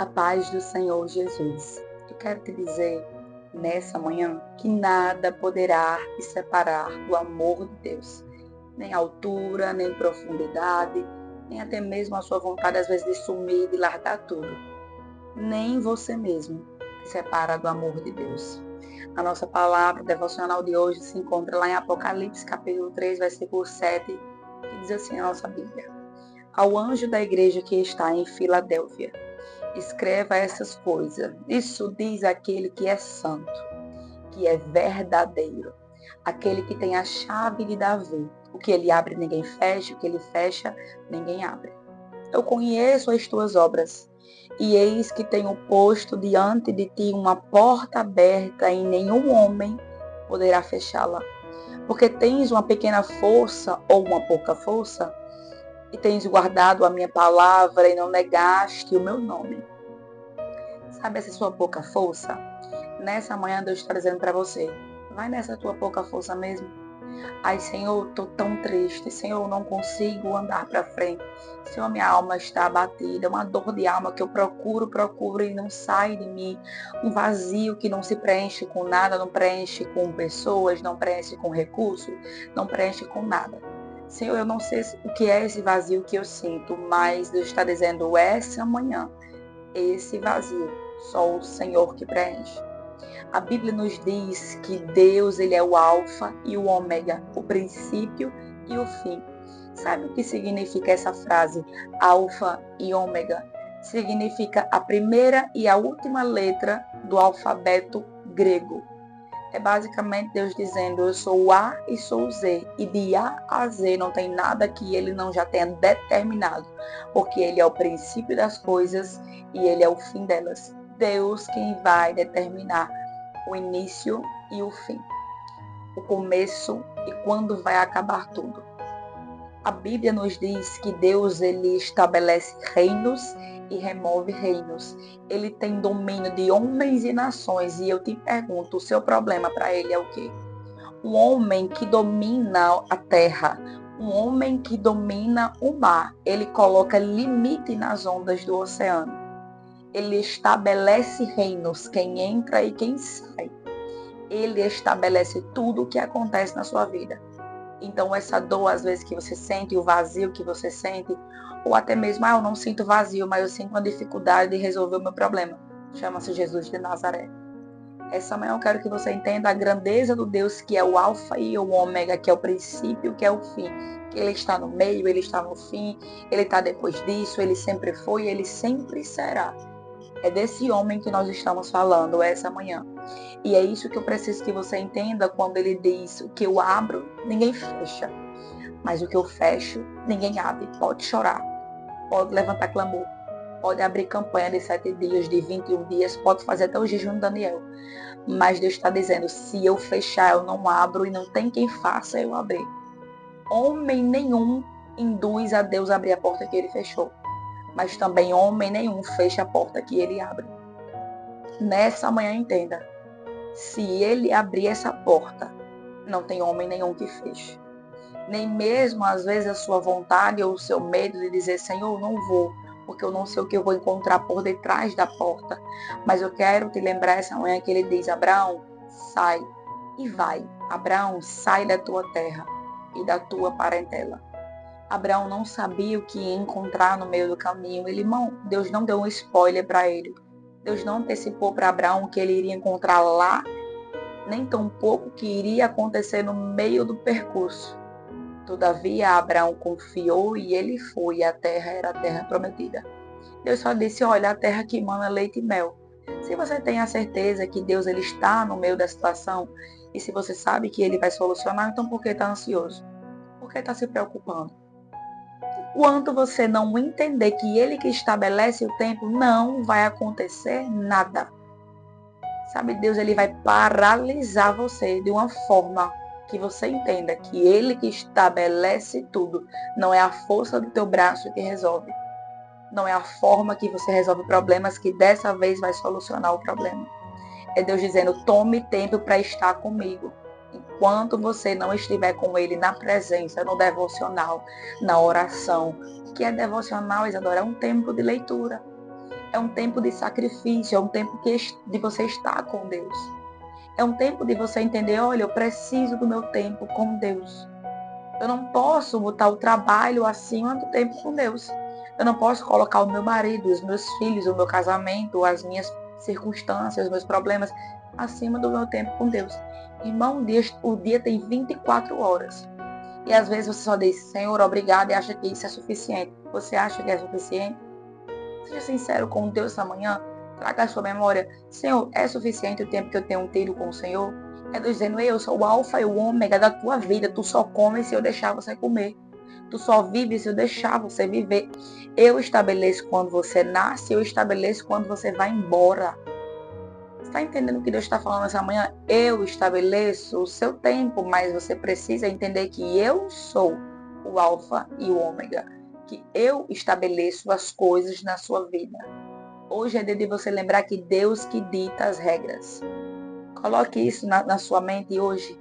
A paz do Senhor Jesus. Eu quero te dizer nessa manhã que nada poderá te separar do amor de Deus. Nem altura, nem profundidade, nem até mesmo a sua vontade às vezes de sumir, de largar tudo. Nem você mesmo te separa do amor de Deus. A nossa palavra devocional de hoje se encontra lá em Apocalipse, capítulo 3, versículo 7, que diz assim a nossa Bíblia. Ao anjo da igreja que está em Filadélfia, escreva essas coisas. Isso diz aquele que é santo, que é verdadeiro, aquele que tem a chave de Davi. O que ele abre, ninguém fecha, o que ele fecha, ninguém abre. Eu conheço as tuas obras, e eis que tenho posto diante de ti uma porta aberta, e nenhum homem poderá fechá-la. Porque tens uma pequena força, ou uma pouca força, e tens guardado a minha palavra, e não negaste o meu nome. Sabe essa sua pouca força? Nessa manhã Deus está dizendo para você, vai nessa tua pouca força mesmo. Ai, Senhor, estou tão triste. Senhor, eu não consigo andar para frente. Senhor, minha alma está abatida. Uma dor de alma que eu procuro e não sai de mim. Um vazio que não se preenche com nada, não preenche com pessoas, não preenche com recursos, não preenche com nada. Senhor, eu não sei o que é esse vazio que eu sinto, mas Deus está dizendo essa manhã, esse vazio, só o Senhor que preenche. A Bíblia nos diz que Deus, ele é o alfa e o ômega, o princípio e o fim. Sabe o que significa essa frase, alfa e ômega? Significa a primeira e a última letra do alfabeto grego. É basicamente Deus dizendo, eu sou o A e sou o Z. E de A a Z não tem nada que ele não já tenha determinado. Porque ele é o princípio das coisas e ele é o fim delas. Deus quem vai determinar o início e o fim. O começo e quando vai acabar tudo. A Bíblia nos diz que Deus ele estabelece reinos e remove reinos. Ele tem domínio de homens e nações. E eu te pergunto, o seu problema para ele é o quê? Um homem que domina a terra, um homem que domina o mar, ele coloca limite nas ondas do oceano. Ele estabelece reinos, quem entra e quem sai. Ele estabelece tudo o que acontece na sua vida. Então essa dor às vezes que você sente, o vazio que você sente, ou até mesmo, eu não sinto vazio, mas eu sinto uma dificuldade de resolver o meu problema. Chama-se Jesus de Nazaré. Essa manhã eu quero que você entenda a grandeza do Deus que é o alfa e o ômega, que é o princípio, que é o fim. Que ele está no meio, ele está no fim, ele está depois disso, ele sempre foi, ele sempre será. É desse homem que nós estamos falando essa manhã. E é isso que eu preciso que você entenda quando ele diz, o que eu abro, ninguém fecha. Mas o que eu fecho, ninguém abre. Pode chorar, pode levantar clamor, pode abrir campanha de 7 dias, de 21 dias, pode fazer até o jejum de Daniel. Mas Deus está dizendo, se eu fechar, eu não abro e não tem quem faça eu abrir. Homem nenhum induz a Deus a abrir a porta que ele fechou. Mas também homem nenhum fecha a porta que ele abre. Nessa manhã entenda. Se ele abrir essa porta, não tem homem nenhum que feche. Nem mesmo, às vezes, a sua vontade ou o seu medo de dizer, Senhor, não vou, porque eu não sei o que eu vou encontrar por detrás da porta. Mas eu quero te lembrar essa manhã que ele diz, Abraão, sai e vai. Abraão, sai da tua terra e da tua parentela. Abraão não sabia o que ia encontrar no meio do caminho. Deus não deu um spoiler para ele. Deus não antecipou para Abraão que ele iria encontrar lá, nem tampouco o que iria acontecer no meio do percurso. Todavia, Abraão confiou e ele foi. A terra era a terra prometida. Deus só disse, olha, a terra que mana leite e mel. Se você tem a certeza que Deus ele está no meio da situação, e se você sabe que ele vai solucionar, então por que está ansioso? Por que está se preocupando? Quando você não entender que ele que estabelece o tempo, não vai acontecer nada. Sabe, Deus ele vai paralisar você de uma forma que você entenda que ele que estabelece tudo. Não é a força do teu braço que resolve. Não é a forma que você resolve problemas que dessa vez vai solucionar o problema. É Deus dizendo, tome tempo para estar comigo. Enquanto você não estiver com ele na presença, no devocional, na oração. O que é devocional, Isadora? É um tempo de leitura. É um tempo de sacrifício, é um tempo de você estar com Deus. É um tempo de você entender, olha, eu preciso do meu tempo com Deus. Eu não posso botar o trabalho acima do tempo com Deus. Eu não posso colocar o meu marido, os meus filhos, o meu casamento, as minhas circunstâncias, os meus problemas acima do meu tempo com Deus. Irmão, o dia tem 24 horas. E às vezes você só diz, Senhor, obrigado, e acha que isso é suficiente. Você acha que é suficiente? Seja sincero com Deus essa manhã. Traga a sua memória. Senhor, é suficiente o tempo que eu tenho tido com o Senhor? É Deus dizendo, eu sou o alfa e o ômega da tua vida. Tu só come se eu deixar você comer. Tu só vive se eu deixar você viver. Eu estabeleço quando você nasce, eu estabeleço quando você vai embora. Você está entendendo o que Deus está falando essa manhã? Eu estabeleço o seu tempo, mas você precisa entender que eu sou o alfa e o ômega. Que eu estabeleço as coisas na sua vida. Hoje é dia de você lembrar que Deus que dita as regras. Coloque isso na sua mente hoje.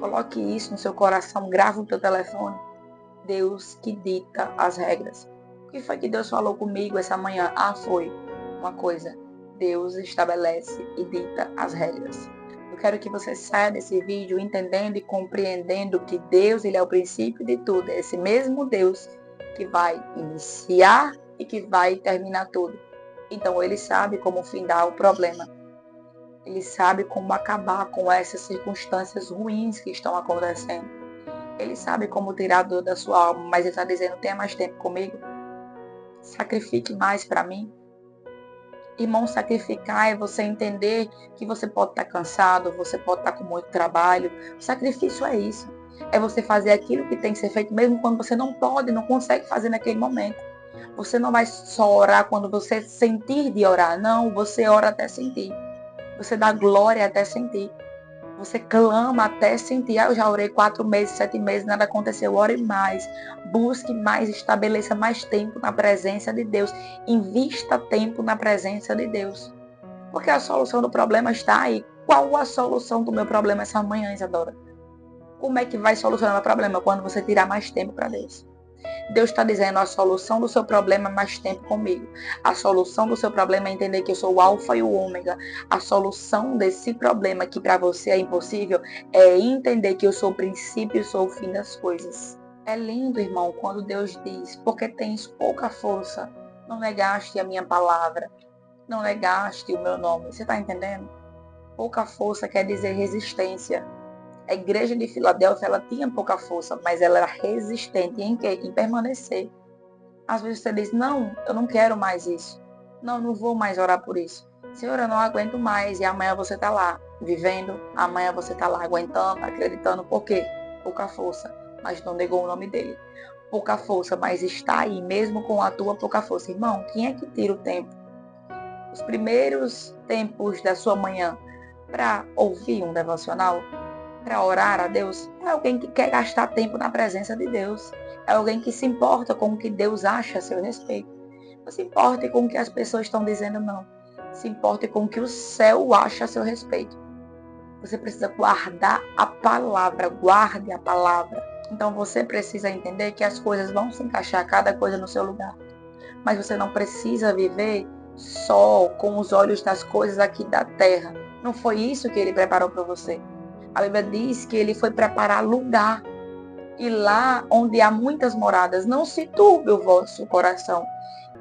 Coloque isso no seu coração. Grave no teu telefone. Deus que dita as regras. O que foi que Deus falou comigo essa manhã? Foi uma coisa. Deus estabelece e dita as regras. Eu quero que você saia desse vídeo entendendo e compreendendo que Deus, Ele é o princípio de tudo. É esse mesmo Deus que vai iniciar e que vai terminar tudo. Então, Ele sabe como findar o problema. Ele sabe como acabar com essas circunstâncias ruins que estão acontecendo. Ele sabe como tirar a dor da sua alma, mas Ele está dizendo, tenha mais tempo comigo. Sacrifique mais para mim. Irmão, sacrificar é você entender que você pode estar cansado, você pode estar com muito trabalho. O sacrifício é isso. É você fazer aquilo que tem que ser feito, mesmo quando você não pode, não consegue fazer naquele momento. Você não vai só orar quando você sentir de orar. Não, você ora até sentir. Você dá glória até sentir. Você clama até sentir. Eu já orei 4 meses, 7 meses, nada aconteceu. Ore mais. Busque mais, estabeleça mais tempo na presença de Deus. Invista tempo na presença de Deus. Porque a solução do problema está aí. Qual a solução do meu problema essa manhã, Isadora? Como é que vai solucionar o problema? Quando você tirar mais tempo para Deus. Deus está dizendo, a solução do seu problema é mais tempo comigo. A solução do seu problema é entender que eu sou o alfa e o ômega. A solução desse problema que para você é impossível é entender que eu sou o princípio e sou o fim das coisas. É lindo, irmão, quando Deus diz, porque tens pouca força, não negaste a minha palavra, não negaste o meu nome. Você está entendendo? Pouca força quer dizer resistência. A igreja de Filadélfia, ela tinha pouca força, mas ela era resistente em quê? Em permanecer. Às vezes você diz, não, eu não quero mais isso. Não vou mais orar por isso. Senhor, eu não aguento mais. E amanhã você está lá, vivendo. Amanhã você está lá, aguentando, acreditando. Por quê? Pouca força, mas não negou o nome dele. Pouca força, mas está aí, mesmo com a tua pouca força. Irmão, quem é que tira o tempo? Os primeiros tempos da sua manhã para ouvir um devocional? Para orar a Deus, é alguém que quer gastar tempo na presença de Deus. É alguém que se importa com o que Deus acha a seu respeito. Não se importe com o que as pessoas estão dizendo, não. Se importe com o que o céu acha a seu respeito. Você precisa guardar a palavra, guarde a palavra. Então você precisa entender que as coisas vão se encaixar, cada coisa no seu lugar. Mas você não precisa viver só com os olhos das coisas aqui da terra. Não foi isso que Ele preparou para você. A Bíblia diz que Ele foi preparar lugar. E lá onde há muitas moradas, não se turbe o vosso coração.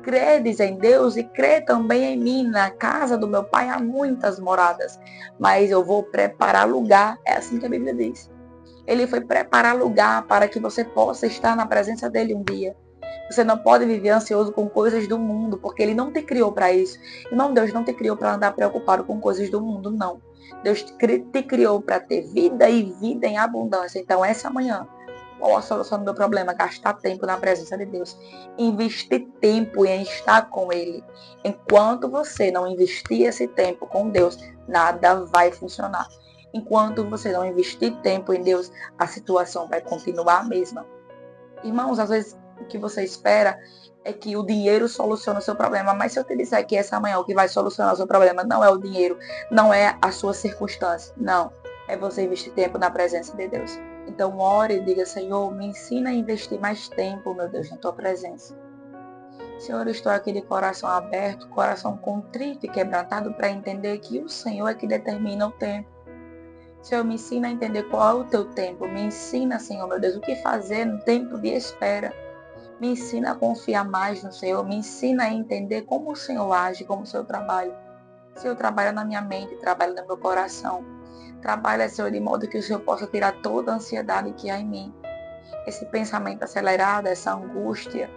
Credes em Deus e crê também em mim. Na casa do meu Pai há muitas moradas, mas eu vou preparar lugar. É assim que a Bíblia diz. Ele foi preparar lugar para que você possa estar na presença dele um dia. Você não pode viver ansioso com coisas do mundo, porque Ele não te criou para isso. Irmão, Deus não te criou para andar preocupado com coisas do mundo, não. Deus te criou para ter vida e vida em abundância. Então, essa manhã, qual a solução do meu problema? Gastar tempo na presença de Deus. Investir tempo em estar com Ele. Enquanto você não investir esse tempo com Deus, nada vai funcionar. Enquanto você não investir tempo em Deus, a situação vai continuar a mesma. Irmãos, às vezes o que você espera é que o dinheiro solucione o seu problema. Mas se eu te disser que essa manhã o que vai solucionar o seu problema não é o dinheiro, não é a sua circunstância, não. É você investir tempo na presença de Deus. Então ore e diga, Senhor, me ensina a investir mais tempo, meu Deus, na tua presença. Senhor, eu estou aqui de coração aberto, coração contrito e quebrantado para entender que o Senhor é que determina o tempo. Senhor, me ensina a entender qual é o teu tempo. Me ensina, Senhor, meu Deus, o que fazer no tempo de espera. Me ensina a confiar mais no Senhor. Me ensina a entender como o Senhor age, como o Senhor trabalha. O Senhor trabalha na minha mente, trabalha no meu coração. Trabalha, Senhor, de modo que o Senhor possa tirar toda a ansiedade que há em mim. Esse pensamento acelerado, essa angústia,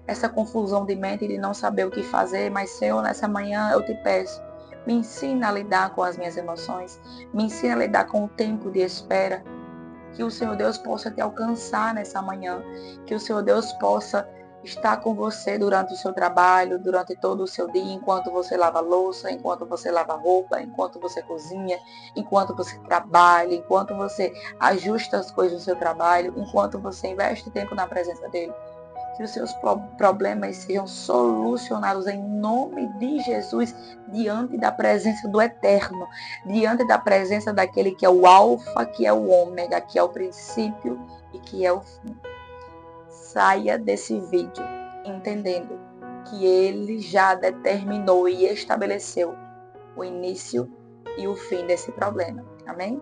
essa confusão de mente de não saber o que fazer. Mas, Senhor, nessa manhã eu te peço, me ensina a lidar com as minhas emoções. Me ensina a lidar com o tempo de espera. Que o Senhor Deus possa te alcançar nessa manhã. Que o Senhor Deus possa estar com você durante o seu trabalho, durante todo o seu dia, enquanto você lava a louça, enquanto você lava a roupa, enquanto você cozinha, enquanto você trabalha, enquanto você ajusta as coisas do seu trabalho, enquanto você investe tempo na presença dele. Que os seus problemas sejam solucionados em nome de Jesus, diante da presença do Eterno, diante da presença daquele que é o Alfa, que é o Ômega, que é o princípio e que é o fim. Saia desse vídeo entendendo que ele já determinou e estabeleceu o início e o fim desse problema. Amém?